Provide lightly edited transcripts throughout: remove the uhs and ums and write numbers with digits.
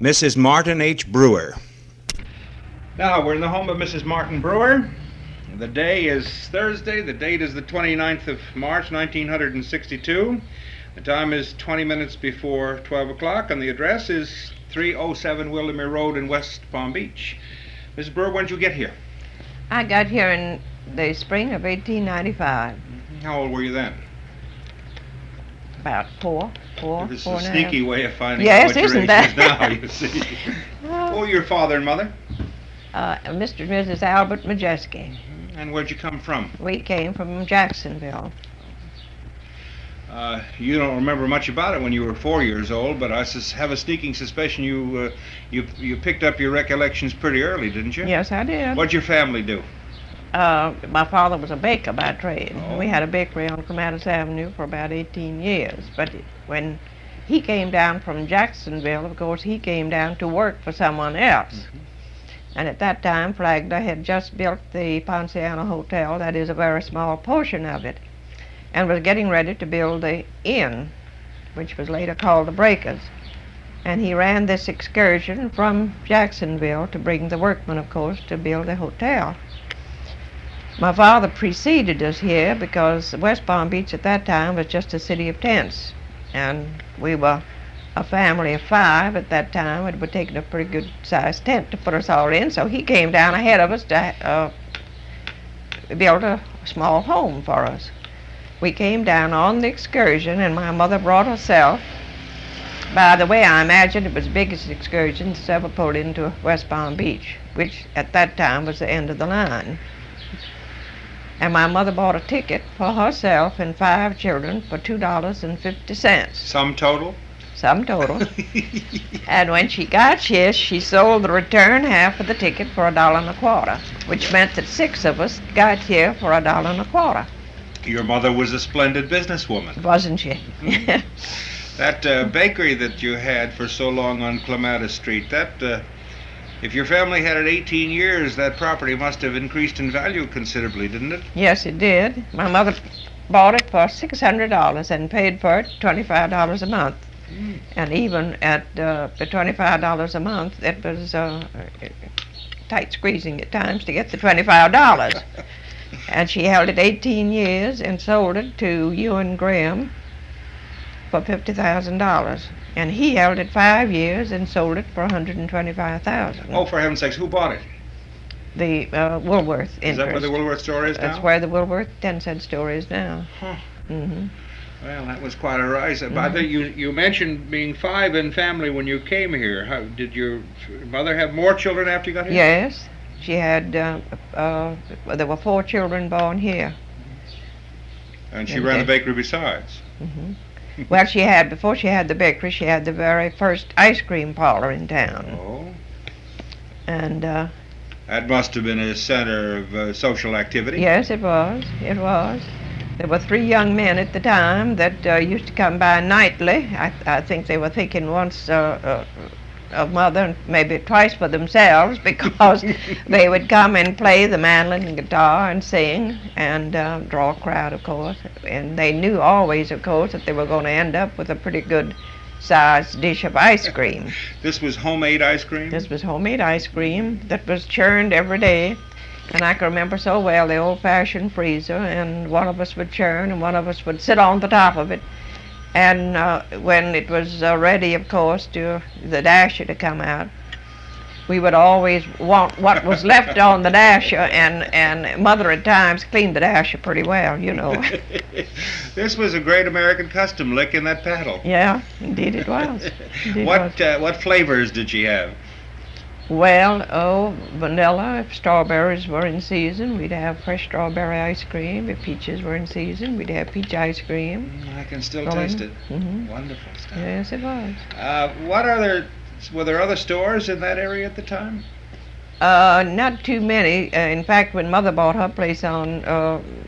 Mrs. Martin H. Brewer. Now, we're in the home of Mrs. Martin Brewer. The day is Thursday. The date is the 29th of March, 1962. The time is 20 minutes before 12 o'clock, and the address is 307 Wildermere Road in West Palm Beach. Mrs. Brewer, when did you get here? I got here in the spring of 1895. How old were you then? About four This is and a a half. sneaky way of finding Yes, out what your isn't age that? is now, you see. Who are your father and mother? Mr. and Mrs. Albert Majewski. And where'd you come from? We came from Jacksonville. You don't remember much about it when you were 4 years old, but I have a sneaking suspicion you picked up your recollections pretty early, didn't you? Yes, I did. What'd your family do? My father was a baker by trade. Oh. We had a bakery on Clematis Avenue for about 18 years. But when he came down from Jacksonville, of course, he came down to work for someone else. Mm-hmm. And at that time, Flagler had just built the Ponciano Hotel, that is a very small portion of it, and was getting ready to build the inn, which was later called the Breakers. And he ran this excursion from Jacksonville to bring the workmen, of course, to build the hotel. My father preceded us here because West Palm Beach at that time was just a city of tents. And we were a family of 5 at that time. It would take a pretty good sized tent to put us all in. So he came down ahead of us to build a small home for us. We came down on the excursion, and my mother brought herself. By the way, I imagine it was the biggest excursion that's ever pulled into West Palm Beach, which at that time was the end of the line. And my mother bought a ticket for herself and 5 children for $2.50. Sum total? Sum total. And when she got here, she sold the return half of the ticket for $1.25, which meant that 6 of us got here for $1.25. Your mother was a splendid businesswoman. Wasn't she? That bakery that you had for so long on Clematis Street, if your family had it 18 years, that property must have increased in value considerably, didn't it? Yes, it did. My mother bought it for $600 and paid for it $25 a month. And even at the $25 a month, it was tight squeezing at times to get the $25. And she held it 18 years and sold it to Ewan Graham for $50,000. And he held it 5 years and sold it for $125,000. Oh, for heaven's sakes, who bought it? The Woolworth interest. Is that where the Woolworth store is now? That's where the Woolworth 10-cent store is now. Huh. Mm-hmm. Well, that was quite a rise. I think you mentioned being 5 in family when you came here. Did your mother have more children after you got here? Yes. She had, there were 4 children born here. And she ran a bakery besides? Mm-hmm. Well, before she had the bakery, she had the very first ice cream parlor in town. Oh. And, that must have been a center of social activity. yes, it was. It was. There were 3 young men at the time that used to come by nightly. I think they were thinking once of mother and maybe twice for themselves, because they would come and play the mandolin and guitar and sing and draw a crowd, of course. And they knew always, of course, that they were going to end up with a pretty good sized dish of ice cream. This was homemade ice cream? This was homemade ice cream that was churned every day. And I can remember so well the old-fashioned freezer, and one of us would churn and one of us would sit on the top of it. And when it was ready, of course, to the dasher to come out, we would always want what was left on the dasher, and Mother at times cleaned the dasher pretty well, you know. This was a great American custom, licking that paddle. Yeah, indeed it was. Indeed What flavors did she have? Well, vanilla. If strawberries were in season, we'd have fresh strawberry ice cream. If peaches were in season, we'd have peach ice cream. I can still taste it. Mm-hmm. Wonderful stuff. Yes, it was. Were there other stores in that area at the time? Not too many. In fact, when Mother bought her place on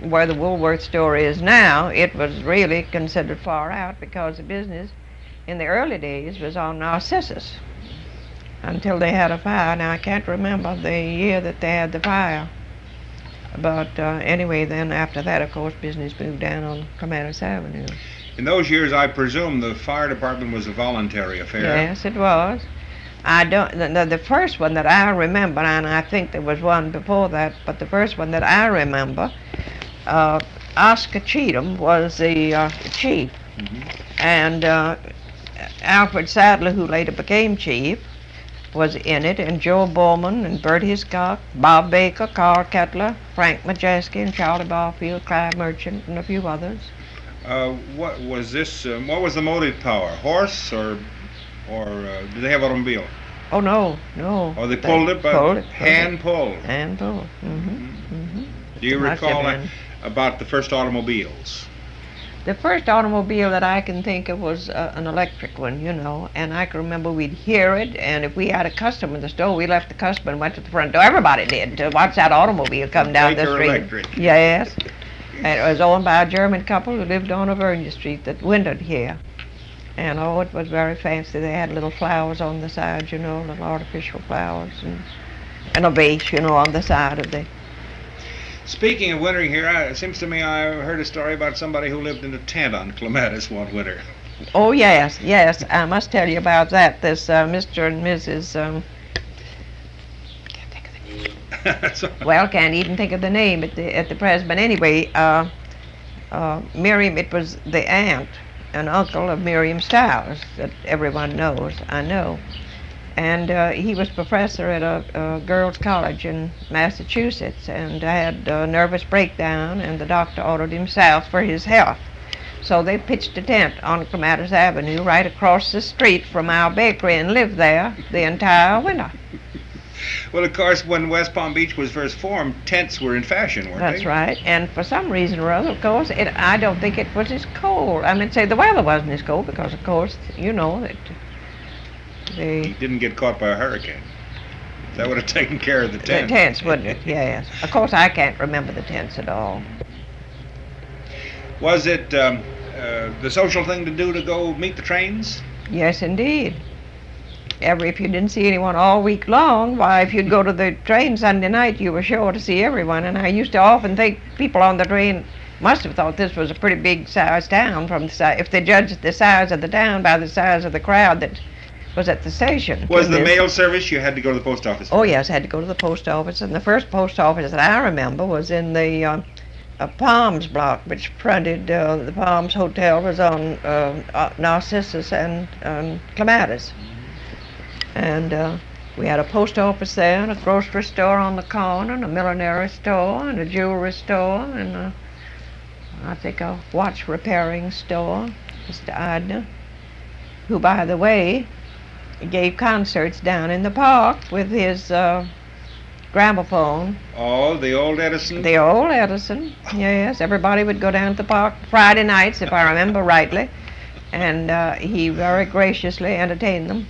where the Woolworth store is now, it was really considered far out, because the business in the early days was on Narcissus until they had a fire. Now, I can't remember the year that they had the fire. But anyway, then after that, of course, business moved down on Clematis Avenue. In those years, I presume the fire department was a voluntary affair. Yes, it was. I don't. The first one that I remember, and I think there was one before that, but the first one that I remember, Oscar Cheatham was the chief, and Alfred Sadler, who later became chief, was in it, and Joe Bowman and Bert Hiscock, Bob Baker, Carl Kettler, Frank Majewski, and Charlie Barfield, Clive Merchant, and a few others. What was this? What was the motive power? Horse or did they have automobile? Oh no, no. Or they pulled it, but pulled it, hand pulled. Hand pulled. Do you Must have recall been. about the first automobiles? The first automobile that I can think of was an electric one, you know, and I can remember we'd hear it, and if we had a customer in the store, we left the customer and went to the front door. Everybody did, to watch that automobile come down the Baker street. Electric. Yes. And it was owned by a German couple who lived on Auvergne Street that wintered here. And oh, it was very fancy. They had little flowers on the side, you know, little artificial flowers, and a vase, you know, on the side of the... Speaking of wintering here, it seems to me I heard a story about somebody who lived in a tent on Clematis one winter. Oh, yes, yes, I must tell you about that. This Mr. and Mrs. Can't think of the name. So- Well, can't even think of the name at the present. But anyway, Miriam, it was the aunt and uncle of Miriam Stiles that everyone knows, I know. And he was professor at a girls' college in Massachusetts, and had a nervous breakdown, and the doctor ordered him south for his health. So they pitched a tent on Clematis Avenue right across the street from our bakery and lived there the entire winter. Well, of course, when West Palm Beach was first formed, tents were in fashion, weren't That's they? right. And for some reason or other, of course, I don't think it was as cold. I mean, say the weather wasn't as cold because, of course, you know that He didn't get caught by a hurricane. That would have taken care of the the tent. tents, wouldn't it? Yes. Of course, I can't remember the tents at all. Was it the social thing to do to go meet the trains? Yes, indeed. If you didn't see anyone all week long, why, if you'd go to the train Sunday night, you were sure to see everyone. And I used to often think people on the train must have thought this was a pretty big sized town from the size, if they judged the size of the town by the size of the crowd that was at the station. Was the This- mail service you had to go to the post office? Oh yes, I had to go to the post office, and the first post office that I remember was in the Palms block, which fronted the Palms Hotel was on Narcissus and Clematis. And we had a post office there, and a grocery store on the corner, and a millinery store, and a jewelry store, and I think a watch repairing store, Mr. Idner, who, by the way, gave concerts down in the park with his gramophone. Oh, the old Edison? The old Edison, yes. Everybody would go down to the park Friday nights, if I remember rightly, and he very graciously entertained them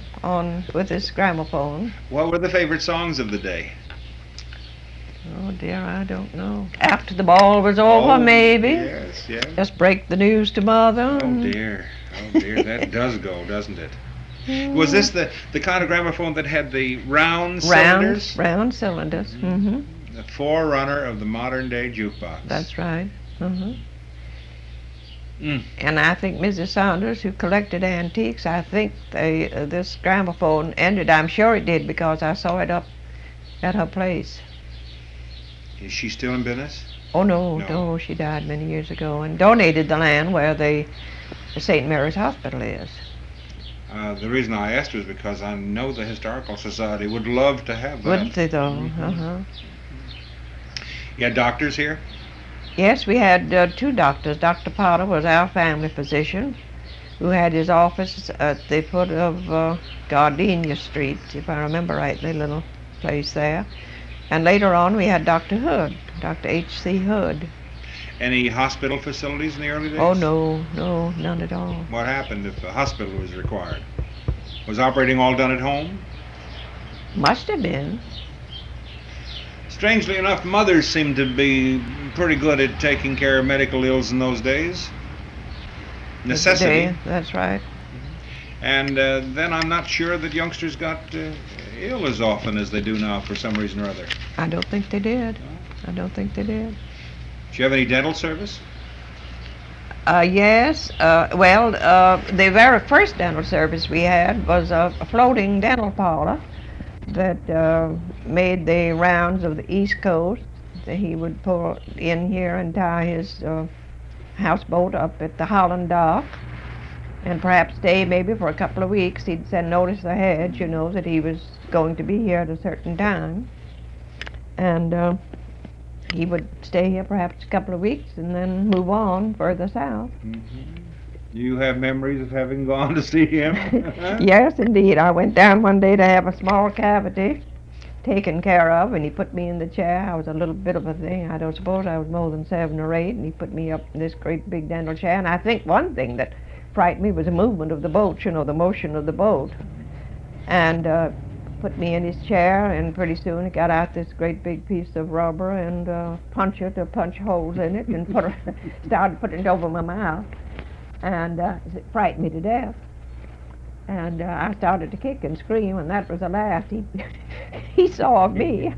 with his gramophone. What were the favorite songs of the day? Oh dear, I don't know. After the ball was over, Oh, maybe. Yes, yes. Just break the news to mother. Oh dear, that does go, doesn't it? Was this the kind of gramophone that had the round cylinders? Round cylinders. Mm-hmm. The forerunner of the modern day jukebox. That's right. Mm-hmm. Mm. And I think Mrs. Saunders, who collected antiques, I think this gramophone ended. I'm sure it did because I saw it up at her place. Is she still in business? Oh no, No. no, she died many years ago and donated the land where the St. Mary's Hospital is. The reason I asked was because I know the Historical Society would love to have that. Wouldn't they though? Mhm. Uh-huh. You had doctors here? Yes, we had two doctors. Dr. Potter was our family physician, who had his office at the foot of Gardenia Street, if I remember rightly, little place there. And later on we had Dr. Hood, Dr. H.C. Hood. Any hospital facilities in the early days? Oh, no, no, none at all. What happened if a hospital was required? Was operating all done at home? Must have been. Strangely enough, mothers seemed to be pretty good at taking care of medical ills in those days. Necessity. That's right. And then I'm not sure that youngsters got ill as often as they do now for some reason or other. I don't think they did. I don't think they did. Do you have any dental service? Yes. The very first dental service we had was a floating dental parlor that made the rounds of the East Coast. That he would pull in here and tie his houseboat up at the Holland Dock, and perhaps stay maybe for a couple of weeks. He'd send notice ahead, that he was going to be here at a certain time, and he would stay here perhaps a couple of weeks and then move on further south. You have memories of having gone to see him? Yes, indeed. I went down one day to have a small cavity taken care of, and he put me in the chair. I was a little bit of a thing. I don't suppose I was more than 7 or 8, and he put me up in this great big dental chair. And I think one thing that frightened me was the movement of the boat, the motion of the boat. And put me in his chair, and pretty soon he got out this great big piece of rubber and punch holes in it, and started putting it over my mouth, and it frightened me to death. And I started to kick and scream, and that was the last. He saw me.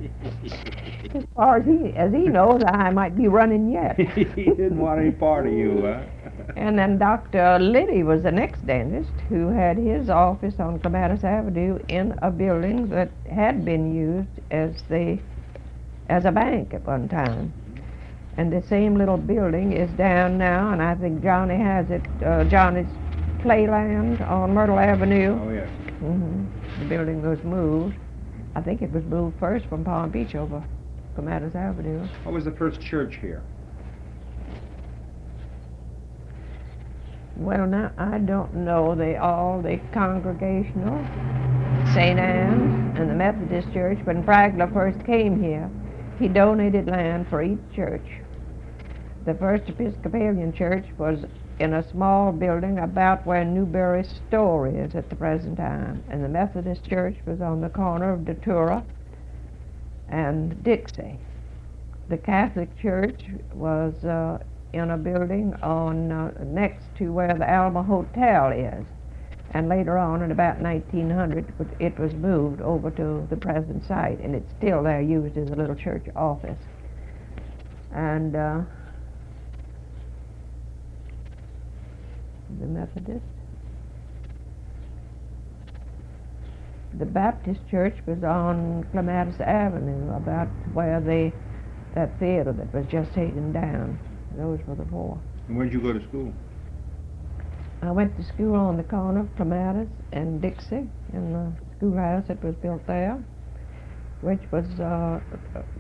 As far as he knows, I might be running yet. He didn't want any part of you, huh? And then Dr. Liddy was the next dentist, who had his office on Clematis Avenue in a building that had been used as a bank at one time. And the same little building is down now, and I think Johnny has it. Johnny's Playland on Myrtle Avenue. Oh, yes. The building was moved. I think it was moved first from Palm Beach over Clematis Avenue. What was the first church here? Well, now, I don't know. The Congregational, St. Anne's, and the Methodist Church. When Fragler first came here, he donated land for each church. The First Episcopalian Church was in a small building about where Newberry store is at the present time, and the Methodist Church was on the corner of Datura and Dixie. The Catholic Church was in a building on next to where the Alma Hotel is, and later on, in about 1900, it was moved over to the present site, and it's still there, used as a little church office. And the Methodist. The Baptist Church was on Clematis Avenue, about where that theater that was just taken down. Those were the 4. And where did you go to school? I went to school on the corner of Clematis and Dixie, in the schoolhouse that was built there, which was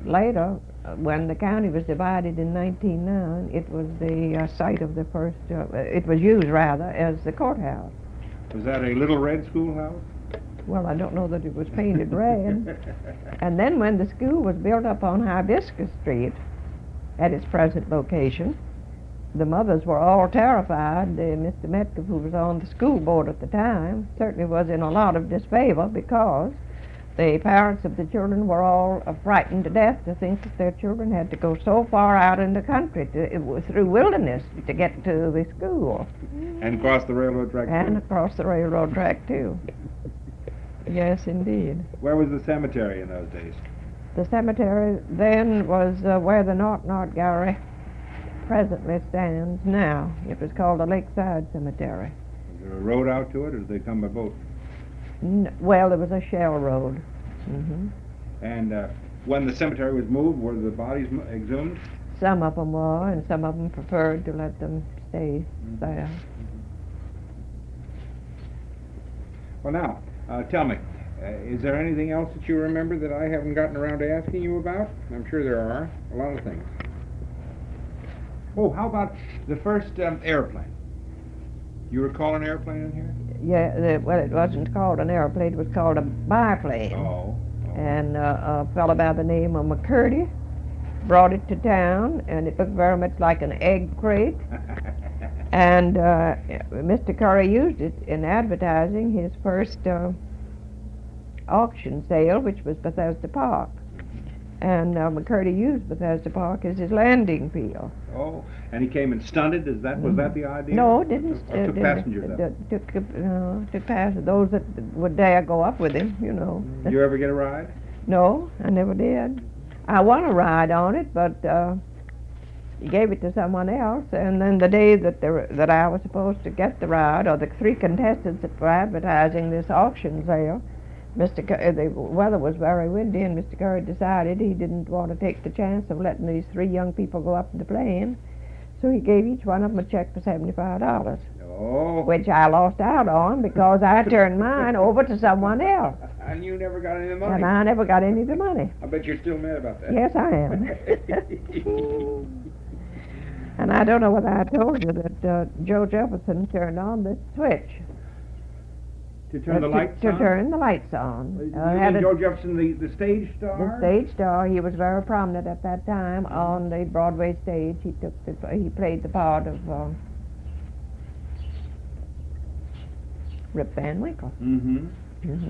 later, when the county was divided in 1909, it was the site of the first, it was used rather as the courthouse. Was that a little red schoolhouse? Well, I don't know that it was painted red. And then when the school was built up on Hibiscus Street at its present location, the mothers were all terrified. Mr. Metcalf, who was on the school board at the time, certainly was in a lot of disfavor, because the parents of the children were all frightened to death to think that their children had to go so far out in the country through wilderness to get to the school. And across the railroad track, And too? across the railroad track, too. Yes, indeed. Where was the cemetery in those days? The cemetery then was where the Norton Gallery presently stands now. It was called the Lakeside Cemetery. Was there a road out to it, or did they come by boat? Well, there was a shell road. And when the cemetery was moved, were the bodies exhumed? Some of them were, and some of them preferred to let them stay there. Well, now, tell me, is there anything else that you remember that I haven't gotten around to asking you about? I'm sure there are a lot of things. Oh, how about the first airplane? You recall an airplane in here? Yeah, well, it wasn't called an airplane, it was called a biplane. Oh. And a fellow by the name of McCurdy brought it to town, and it looked very much like an egg crate. And Mr. Curry used it in advertising his first auction sale, which was Bethesda Park. And McCurdy used Bethesda Park as his landing field. Oh, and he came and stunted. Was that the idea? No, didn't. Or took passengers up? Took passengers. Those that would dare go up with him, Did you ever get a ride? No, I never did. I want to ride on it, but He gave it to someone else, and then the day that I was supposed to get the ride, or the three contestants that were advertising this auction sale, the weather was very windy, and Mr. Curry decided he didn't want to take the chance of letting these three young people go up in the plane, so he gave each one of them a check for $75. Oh. Which I lost out on because I turned mine over to someone else. And you never got any money. And I never got any of the money. I bet you're still mad about that. Yes, I am. And I don't know whether I told you that Joe Jefferson turned on this switch. To turn the lights to on? turn the lights on. You mean Joe Jefferson, the stage star? The stage star. He was very prominent at that time on the Broadway stage. He played the part of Rip Van Winkle. Mm-hmm.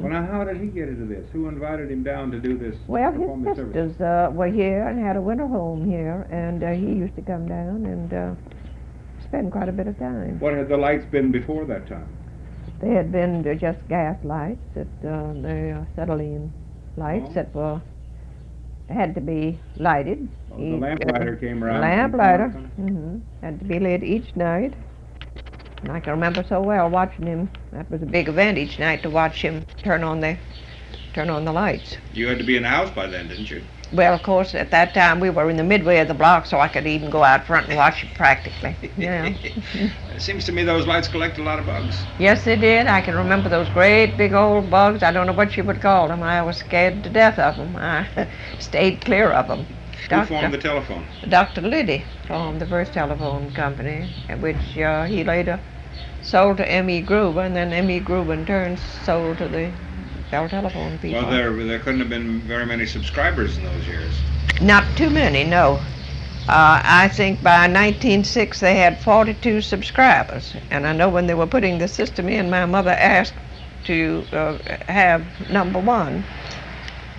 Well, now, how did he get into this? Who invited him down to do this? Well, his sisters were here and had a winter home here, and he used to come down and spend quite a bit of time. What had the lights been before that time? They had been just gas lights, the acetylene lights that had to be lighted. The lamplighter came around. The lamplighter had to be lit each night. And I can remember so well watching him. That was a big event each night to watch him turn on the lights. You had to be in the house by then, didn't you? Well, of course, at that time we were in the midway of the block, so I could even go out front and watch it practically. Yeah. It seems to me those lights collect a lot of bugs. Yes, they did. I can remember those great big old bugs. I don't know what you would call them. I was scared to death of them. I stayed clear of them. Who formed the telephone? Dr. Liddy formed the first telephone company, which he later sold to M.E. Gruber, and then M.E. Gruber in turn sold to the Bell Telephone people. Well, there couldn't have been very many subscribers in those years. Not too many, no. I think by 1906 they had 42 subscribers, and I know when they were putting the system in, my mother asked to have number one.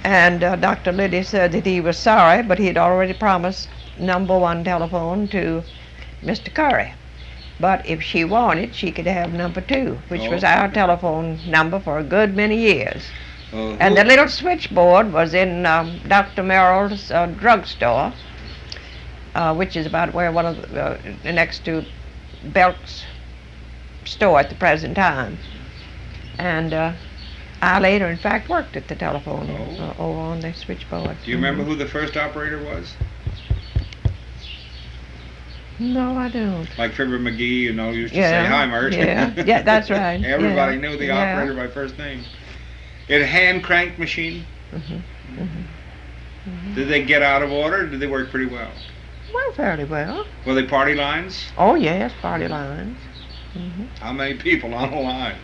And Dr. Liddy said that he was sorry, but he had already promised number one telephone to Mr. Curry. But if she wanted, she could have number two, which was our telephone number for a good many years. And the little switchboard was in Dr. Merrill's drugstore, which is about where one of next to Belk's store at the present time. And I later, in fact, worked at the telephone over on the switchboard. Do you remember who the first operator was? No, I don't. Like Fibber McGee, used to say, "Hi, Mert." Yeah, that's right. Everybody knew the operator by first name. It a hand-cranked machine. Did they get out of order, or did they work pretty well? Well, fairly well. Were they party lines? Oh, yes, party lines. How many people on a line?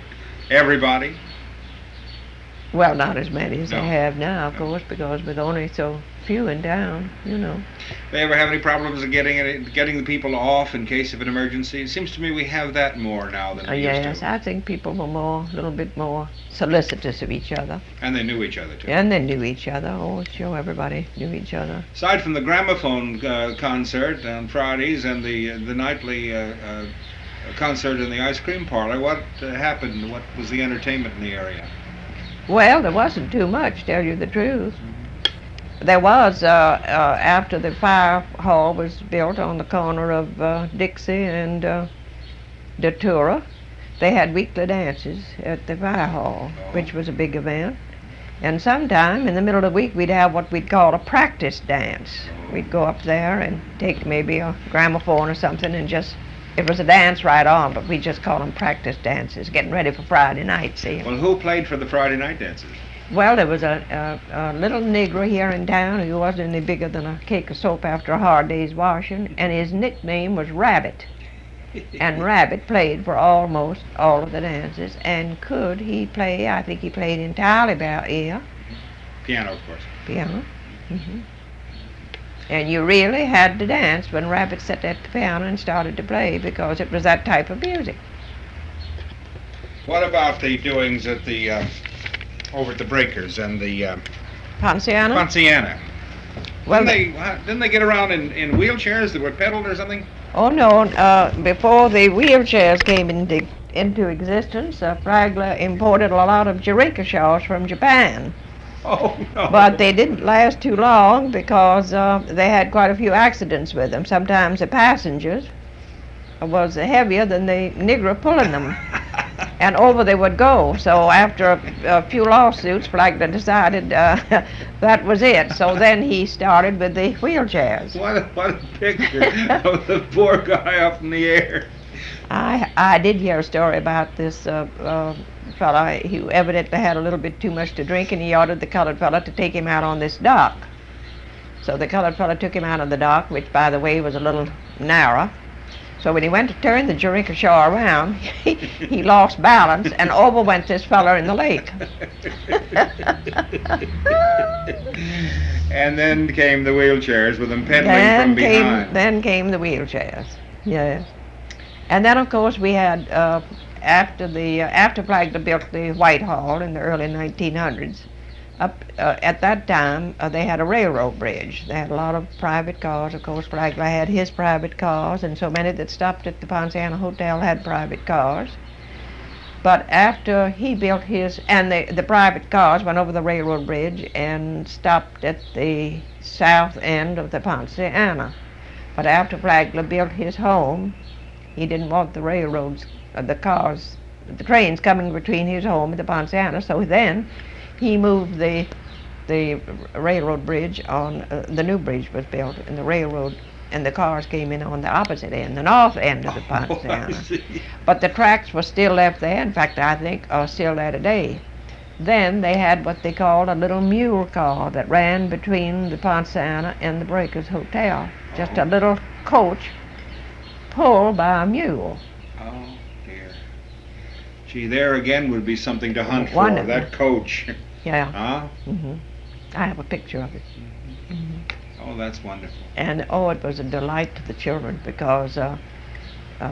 Everybody? Well, not as many as they have now, of course, because with only so few in town, They ever have any problems of getting the people off in case of an emergency? It seems to me we have that more now than we used to. Yes, I think people were a little bit more solicitous of each other. And they knew each other, too. And they knew each other. Oh, sure, everybody knew each other. Aside from the gramophone concert on Fridays and the nightly concert in the ice cream parlor, what happened? What was the entertainment in the area? Well, there wasn't too much, tell you the truth. There was, after the fire hall was built on the corner of Dixie and Datura, they had weekly dances at the fire hall, which was a big event. And sometime in the middle of the week, we'd have what we'd call a practice dance. We'd go up there and take maybe a gramophone or something and it was a dance right on, but we just called them practice dances, getting ready for Friday night, see. Well, who played for the Friday night dances? Well, there was a little Negro here in town who wasn't any bigger than a cake of soap after a hard day's washing, and his nickname was Rabbit. And Rabbit played for almost all of the dances, and could he play, I think he played entirely by ear. Piano, of course. Piano. And you really had to dance when Rabbit sat at the piano and started to play, because it was that type of music. What about the doings at the over at the Breakers and the Ponciana? Well, didn't they get around in wheelchairs that were pedaled or something? Oh no! Before the wheelchairs came into existence, Flagler imported a lot of jinrikishas from Japan. Oh, no. But they didn't last too long because they had quite a few accidents with them. Sometimes the passengers was heavier than the nigger pulling them, and over they would go. So after a few lawsuits, Flagler decided that was it. So then he started with the wheelchairs. What a picture of the poor guy up in the air. I did hear a story about this fella who evidently had a little bit too much to drink, and he ordered the colored fella to take him out on this dock. So the colored fella took him out on the dock, which, by the way, was a little narrow. So when he went to turn the jinrikisha around, he lost balance, and over went this fella in the lake. And then came the wheelchairs with them pedaling from behind. Then came the wheelchairs, yes. And then, of course, we had, after Flagler built the Whitehall in the early 1900s, at that time, they had a railroad bridge. They had a lot of private cars. Of course, Flagler had his private cars, and so many that stopped at the Ponciana Hotel had private cars. But after he built his, and the private cars went over the railroad bridge and stopped at the south end of the Ponciana. But after Flagler built his home, he didn't want the railroads, the trains coming between his home and the Ponciana, so then he moved the railroad bridge on, the new bridge was built, and the railroad and the cars came in on the opposite end, the north end of the Ponciana. But the tracks were still left there. In fact, I think are still there today. Then they had what they called a little mule car that ran between the Ponciana and the Breakers Hotel. Just a little coach pulled by a mule. Oh, dear. Gee, there again would be something to hunt for, Wonderful. that coach. Yeah. Huh? I have a picture of it. Oh, that's wonderful. And it was a delight to the children because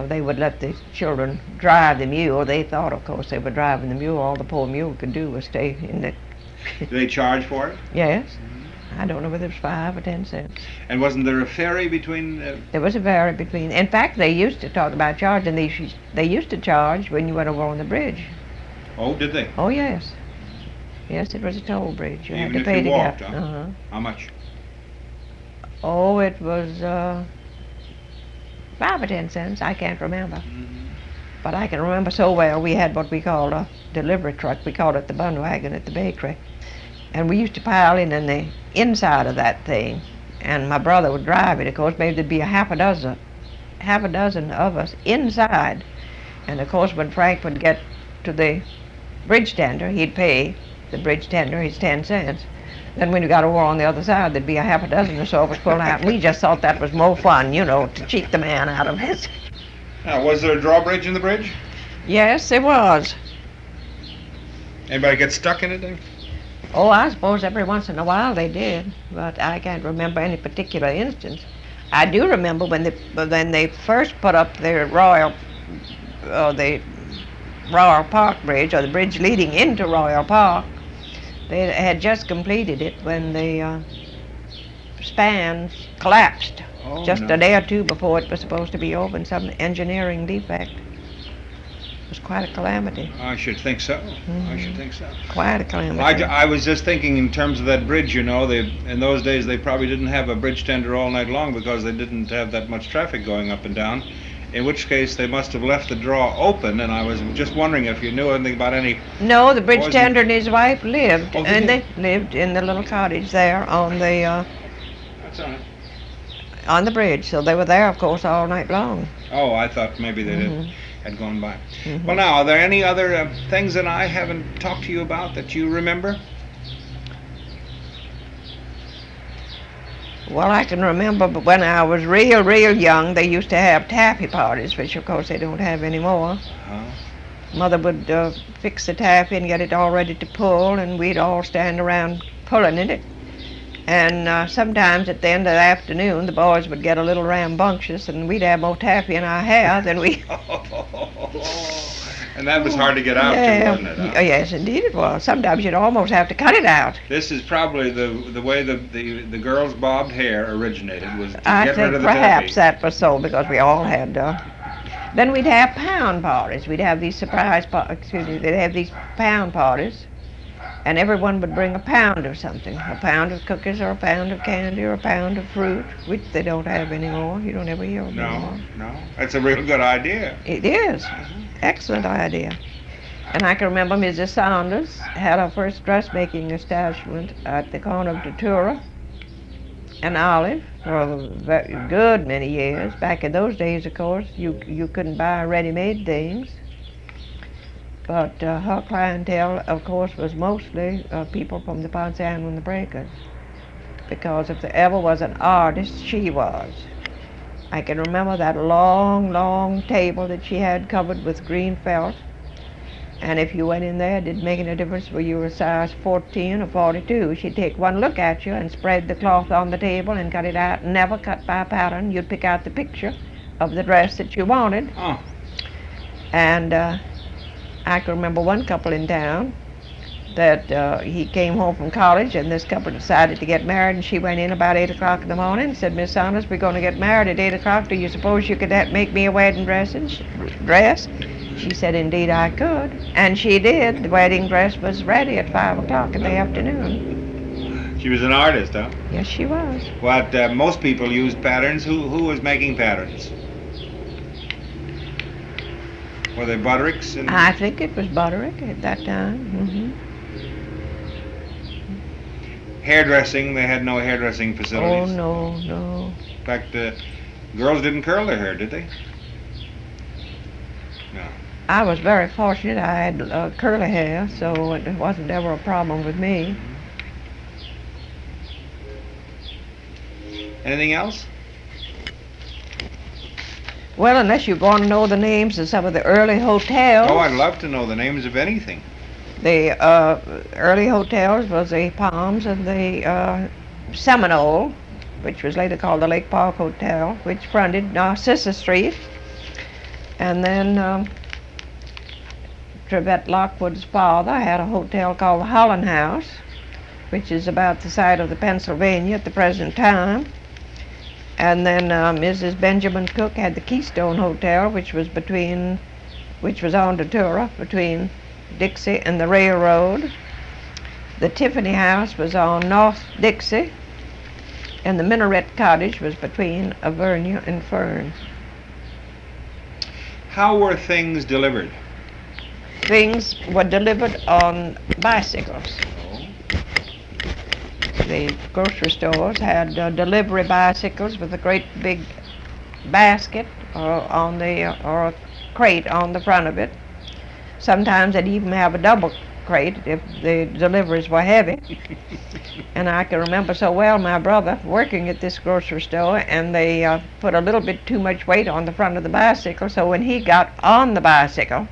they would let the children drive the mule. They thought, of course, they were driving the mule. All the poor mule could do was stay in the... Do they charge for it? Yes. I don't know whether it was 5 or 10 cents. And wasn't there a ferry between... There was a ferry between. In fact, they used to talk about charging. They used to charge when you went over on the bridge. Oh, did they? Oh, yes. Yes, it was a toll bridge. You Even had to if pay you to walked, get. huh? How much? Oh, it was 5 or 10 cents. I can't remember. But I can remember so well. We had what we called a delivery truck. We called it the bun wagon at the bakery. And we used to pile in the inside of that thing. And my brother would drive it. Of course, maybe there'd be half a dozen of us inside. And of course, when Frank would get to the bridge tender, he'd pay the bridge tender his 10 cents. Then when you got over on the other side, there'd be a half a dozen or so of us pulled out. And we just thought that was more fun, to cheat the man out of his. Now, was there a drawbridge in the bridge? Yes, there was. Anybody get stuck in it then? Oh, I suppose every once in a while they did, but I can't remember any particular instance. I do remember when they first put up the Royal Park Bridge, or the bridge leading into Royal Park. They had just completed it when the spans collapsed. Oh, Just no. a day or two before it was supposed to be open, some engineering defect. It was quite a calamity. I should think so. I should think so. Quite a calamity. I was just thinking in terms of that bridge, in those days they probably didn't have a bridge tender all night long because they didn't have that much traffic going up and down, in which case they must have left the draw open, and I was just wondering if you knew anything about any... No, the bridge Wasn't- tender and his wife lived, Oh, did and they? they lived in the little cottage there on the That's all right. on the bridge. So they were there, of course, all night long. Oh, I thought maybe they had gone by. Well, now, are there any other things that I haven't talked to you about that you remember? Well, I can remember, but when I was real young, they used to have taffy parties, which of course they don't have anymore. Uh-huh. Mother would fix the taffy and get it all ready to pull, and we'd all stand around pulling in it. And sometimes at the end of the afternoon, the boys would get a little rambunctious, and we'd have more taffy in our hair than we... And that was hard to get out Yeah. too, wasn't it? Huh? Yes, indeed it was. Sometimes you'd almost have to cut it out. This is probably the way the girls' bobbed hair originated, was to I get rid think of the perhaps taffy. that was so, because we all had... Then we'd have pound parties. We'd have these they'd have these pound parties and everyone would bring a pound of something, a pound of cookies or a pound of candy or a pound of fruit, which they don't have anymore. You don't ever hear of No, anymore. no. That's a real good idea. It is. Excellent idea. And I can remember Mrs. Saunders had her first dressmaking establishment at the corner of Datura and Olive for a very good many years. Back in those days, of course, you couldn't buy ready-made things. But her clientele, of course, was mostly people from the Ponciano and the Breakers. Because if there ever was an artist, she was. I can remember that long, long table that she had covered with green felt. And if you went in there, it didn't make any difference whether you were size 14 or 42. She'd take one look at you and spread the cloth on the table and cut it out, never cut by pattern. You'd pick out the picture of the dress that you wanted. Oh. And I can remember one couple in town that he came home from college, and this couple decided to get married, and she went in about 8 o'clock in the morning and said, Miss Saunders, we're going to get married at 8 o'clock. Do you suppose you could make me a wedding dress? She said, indeed I could. And she did. The wedding dress was ready at 5 o'clock in the afternoon. She was an artist, huh? Yes, she was. What, most people used patterns. Who was making patterns? Were they Buttericks? I think it was Butterick at that time. Mm-hmm. Hairdressing, they had no hairdressing facilities. Oh, no, no. In fact, girls didn't curl their hair, did they? No. I was very fortunate. I had curly hair, so it wasn't ever a problem with me. Anything else? Well, unless you want to know the names of some of the early hotels. Oh, I'd love to know the names of anything. The early hotels was the Palms and the Seminole, which was later called the Lake Park Hotel, which fronted Narcissa Street. And then Trevette Lockwood's father had a hotel called the Holland House, which is about the site of the Pennsylvania at the present time. And then Mrs. Benjamin Cook had the Keystone Hotel, which was on Datura, between Dixie and the railroad. The Tiffany House was on North Dixie, and the Minaret Cottage was between Avernia and Fern. How were things delivered? Things were delivered on bicycles. The grocery stores had delivery bicycles with a great big basket or a crate on the front of it. Sometimes they'd even have a double crate if the deliveries were heavy. And I can remember so well my brother working at this grocery store, and they put a little bit too much weight on the front of the bicycle, so when he got on the bicycle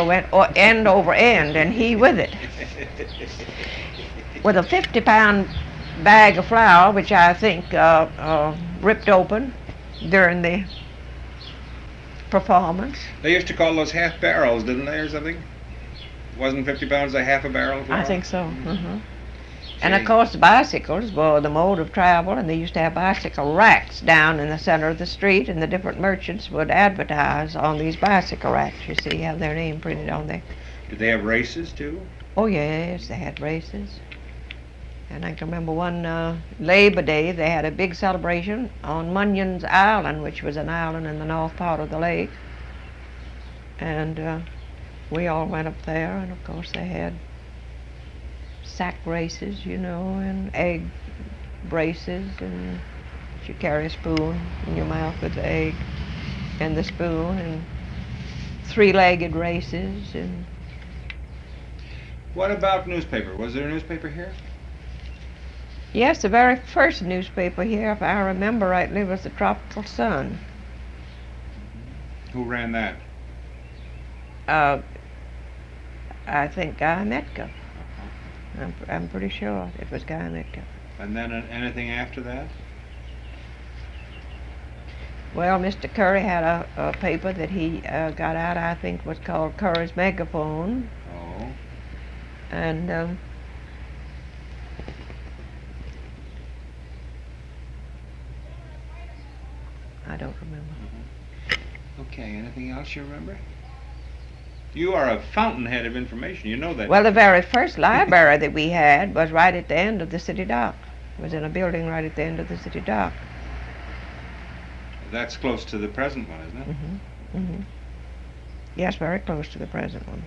went end over end, and he with it. With a 50-pound bag of flour, which I think ripped open during the performance. They used to call those half barrels, didn't they, or something? Wasn't 50 pounds a half a barrel of flour? I think so. Mm-hmm. And of course, the bicycles were the mode of travel, and they used to have bicycle racks down in the center of the street, and the different merchants would advertise on these bicycle racks. You see, have their name printed on there. Did they have races too? Oh yes, they had races. And I can remember one Labor Day, they had a big celebration on Munyon's Island, which was an island in the north part of the lake. And we all went up there, and of course they had sack races, and egg races, and you carry a spoon in your mouth with the egg and the spoon, and three-legged races. And what about newspaper? Was there a newspaper here? yes, the very first newspaper here, if I remember rightly, was the Tropical Sun. Who ran that? I think Guy Metcalf. I'm pretty sure it was Guy Metcalf. And then anything after that? Well, Mr. Curry had a paper that he got out, I think was called Curry's Megaphone. Oh. And I don't remember. Okay, anything else you remember? You are a fountainhead of information. You know that. Well, the very first library that we had was right at the end of the city dock. It was in a building right at the end of the city dock. That's close to the present one, isn't it? Mm-hmm. Mm-hmm. Yes, very close to the present one.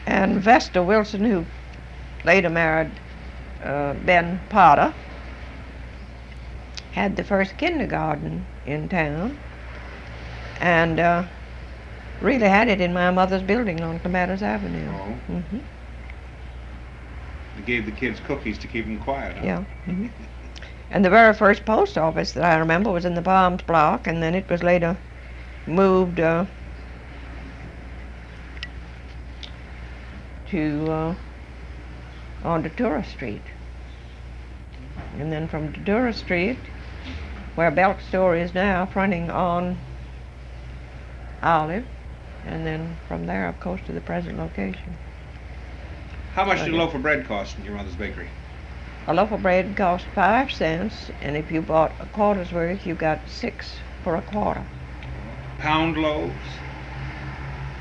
And Vesta Wilson, who later married Ben Potter, had the first kindergarten in town, and really had it in my mother's building on Clematis Avenue. Oh. Mm-hmm. They gave the kids cookies to keep them quiet, huh? Yeah. Mm-hmm. And the very first post office that I remember was in the Palms block, and then it was later moved to onto Tourist Street. And then from Tourist Street, where Belk's store is now, fronting on Olive, and then from there, of course, to the present location. How much did a loaf of bread cost in your mother's bakery? A loaf of bread cost 5 cents, and if you bought a quarter's worth, you got 6 for a quarter. Pound loaves?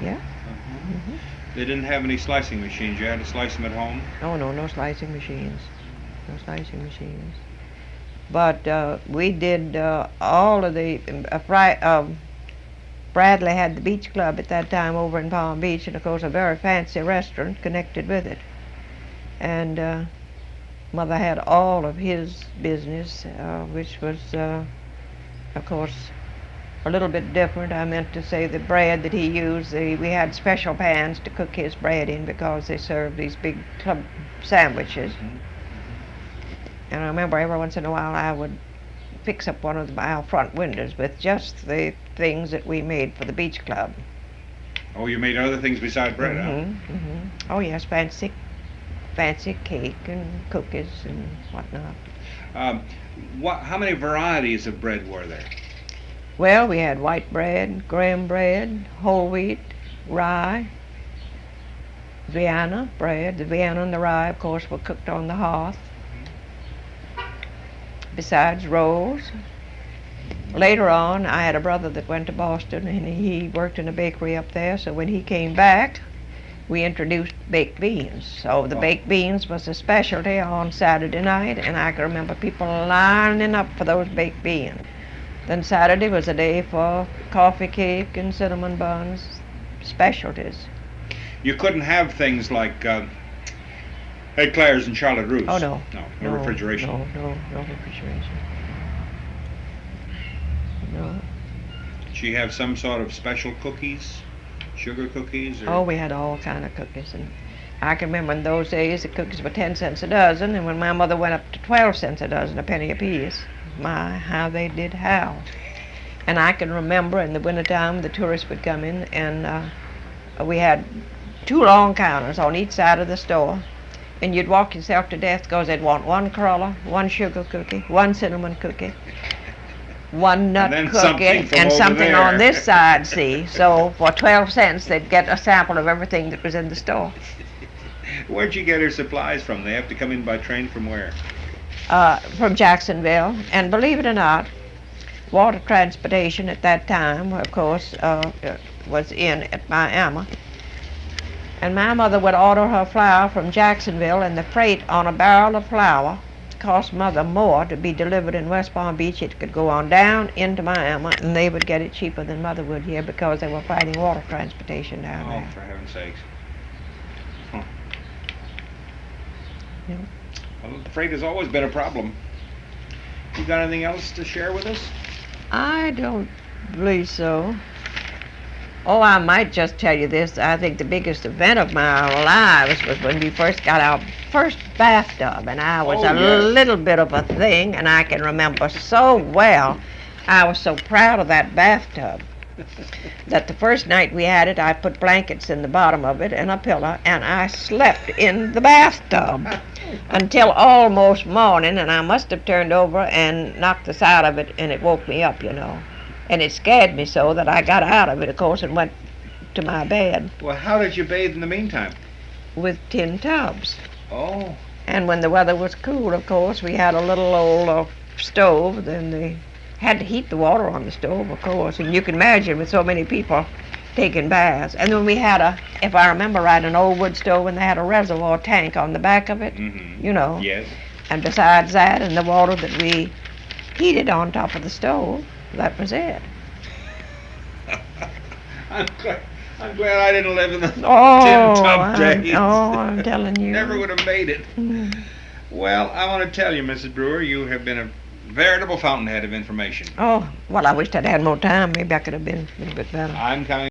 Yeah. Mm-hmm. They didn't have any slicing machines. You had to slice them at home? Oh, no, no slicing machines. No slicing machines. But we did all of the... Bradley had the beach club at that time over in Palm Beach, and of course a very fancy restaurant connected with it. And Mother had all of his business, which was, of course, a little bit different. I meant to say the bread that he used, we had special pans to cook his bread in because they served these big club sandwiches. Mm-hmm. And I remember every once in a while I would fix up one of our front windows with just the things that we made for the beach club. Oh, you made other things besides bread, Mm-hmm, mm-hmm. Oh yes, fancy cake and cookies and whatnot. How many varieties of bread were there? Well, we had white bread, graham bread, whole wheat, rye, Vienna bread. The Vienna and the rye, of course, were cooked on the hearth. Besides rolls. Later on, I had a brother that went to Boston, and he worked in a bakery up there, so when he came back, we introduced baked beans. So the baked beans was a specialty on Saturday night, and I can remember people lining up for those baked beans. Then Saturday was a day for coffee cake and cinnamon buns, specialties. You couldn't have things like eclairs and Charlotte Russe? Oh, no. No refrigeration? No refrigeration. No. Did she have some sort of special cookies? Sugar cookies? Or? Oh, we had all kind of cookies. And I can remember in those days the cookies were 10 cents a dozen, and when my mother went up to 12 cents a dozen, a penny apiece, my, how they did howl. And I can remember in the wintertime the tourists would come in, and we had 2 long counters on each side of the store, and you'd walk yourself to death because they'd want 1 cruller, 1 sugar cookie, 1 cinnamon cookie, 1 nut cookie, and something on this side, see. So for 12 cents they'd get a sample of everything that was in the store. Where'd you get her supplies from? They have to come in by train from where? From Jacksonville. And believe it or not, water transportation at that time, of course, was in at Miami. And my mother would order her flour from Jacksonville, and the freight on a barrel of flour cost Mother more to be delivered in West Palm Beach. It could go on down into Miami, and they would get it cheaper than Mother would here because they were fighting water transportation down there. Oh, for heaven's sakes. Huh. Yeah. Well, freight has always been a problem. You got anything else to share with us? I don't believe so. Oh, I might just tell you this. I think the biggest event of my lives was when we first got our first bathtub, and I was little bit of a thing, and I can remember so well. I was so proud of that bathtub that the first night we had it, I put blankets in the bottom of it and a pillow, and I slept in the bathtub until almost morning, and I must have turned over and knocked the side of it, and it woke me up, you know. And it scared me so that I got out of it, of course, and went to my bed. Well, how did you bathe in the meantime? With tin tubs. Oh. And when the weather was cool, of course, we had a little old stove in the had to heat the water on the stove, of course, and you can imagine with so many people taking baths. And then we had if I remember right, an old wood stove, and they had a reservoir tank on the back of it, you know. Yes. And besides that, and the water that we heated on top of the stove, that was it. I'm glad I didn't live in the tin tub days. I'm telling you. Never would have made it. Well, I want to tell you, Mrs. Brewer, you have been a veritable fountainhead of information. Oh, well, I wished I'd had more time. Maybe I could have been a little bit better. I'm coming